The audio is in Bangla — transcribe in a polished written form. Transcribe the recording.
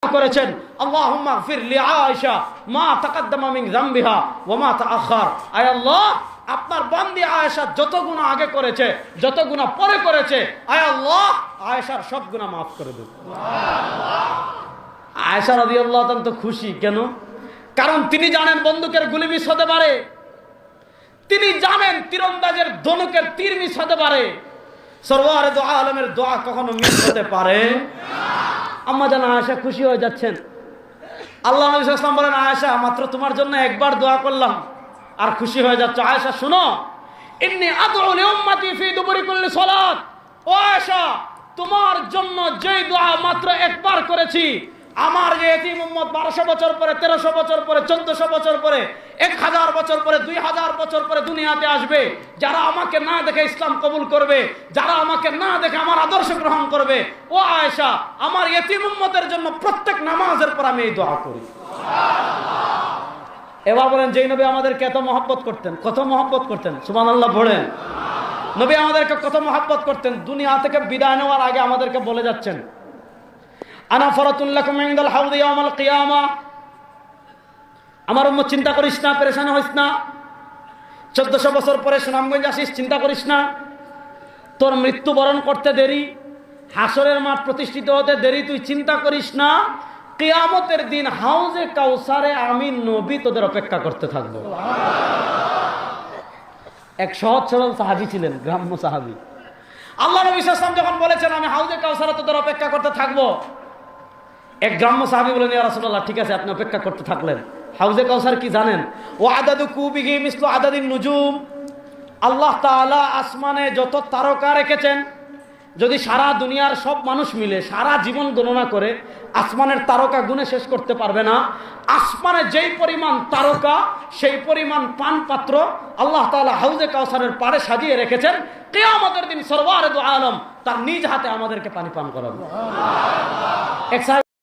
করেছেন, আল্লাহুম্মা গফির লি আয়েশা মা তাকাদ্দামা মিন যামবিহা ওয়া মা তাআখার। আয় আল্লাহ, আপনার বান্দি আয়েশা যত গুনাহ আগে করেছে, যত গুনাহ পরে করেছে, আয় আল্লাহ আয়েশার সব গুনাহ maaf করে দিন। সুবহানাল্লাহ। আয়েশা রাদিয়াল্লাহু তাআলা তো খুশি কেন? কারণ তিনি জানেন বন্দুকের গুলি মিস হতে পারে, তিনি জানেন তীরন্দাজের ধনুকের তীর মিস হতে পারে, সরওয়ারে দো আলমের দোয়া কখনো মিস হতে পারে না। আম্মা জান আয়েশা খুশি হয়ে যাচ্ছেন। আল্লাহ নবী সাল্লাল্লাহু আলাইহি ওয়াসাল্লাম বলেন, আয়েশা মাত্র তোমার জন্য একবার দোয়া করলাম আর খুশি হয়ে যাচ্ছ। আয়েশা শুনো, ইন্নী আদউ লি উম্মতি ফি দুবুরি কুল্লি সালাত। ও আয়েশা, তোমার জন্য যেই দোয়া মাত্র একবার করেছি, আমার যে এতিম উম্মত 1200 বছর পরে, 1300 বছর পরে, 1400 বছর পরে, 1000 বছর পরে, 2000 বছর পরে দুনিয়াতে আসবে, যারা আমাকে না দেখে ইসলাম কবুল করবে, যারা আমাকে না দেখে আমার আদর্শ গ্রহণ করবে, ও আয়েশা, আমার এতিম উম্মতের জন্য প্রত্যেক নামাজের পর আমি এই দোয়া করি। সুবহানাল্লাহ। এবার বলেন, যেই নবী আমাদেরকে এত মহব্বত করতেন, কত মহব্বত করতেন, সুবহানাল্লাহ বলেন। নবী আমাদেরকে কত মহব্বত করতেন, দুনিয়া থেকে বিদায় নেওয়ার আগে আমাদেরকে বলে যাচ্ছেন, আনা ফারাতুল লাকুম ইনদাল হাউদি ইয়াউমাল কিয়ামা। আমার উম্মত চিন্তা করিস না, পেরেশান হইস না। 1400 বছর পরে সুনামগঞ্জ আসিস, চিন্তা করিস না। তোর মৃত্যুবরণ করতে দেরি, হাসরের মাঠ প্রতিষ্ঠিত হতে দেরি, তুই চিন্তা করিস না। কিয়ামতের দিন হাউজে কাউসারে আমি নবী তোদের অপেক্ষা করতে থাকবো। এক সহজ সরল সাহাবী ছিলেন, গ্রাম্য সাহাবী। আল্লাহ নবী সাল্লাল্লাহু আলাইহি ওয়াসাল্লাম যখন বলেছেন আমি হাউজে কাউসারে তোদের অপেক্ষা করতে থাকবো, এক গ্রাম্য সাহাবী বলেন, ইয়া রাসূলুল্লাহ, ঠিক আছে, আপনি অপেক্ষা করতে থাকলেন। হাউজে কাউসার কি জানেন? ও আদাদু কুবিহি মিসলু আদাদিন নুজুম। আল্লাহ তাআলা আসমানে যত তারকা রেখেছেন, যদি সারা দুনিয়ার সব মানুষ মিলে সারা জীবন গণনা করে আসমানের তারকা গুণে শেষ করতে পারবে না। আসমানে যেই পরিমাণ তারকা, সেই পরিমাণ পান পাত্র আল্লাহ তাআলা হাউজে কাউসারের পাড়ে সাজিয়ে রেখেছেন। কিয়ামতের দিন সরওয়ারে দো আলম তার নিজ হাতে আমাদেরকে পানি পান করাবে। এক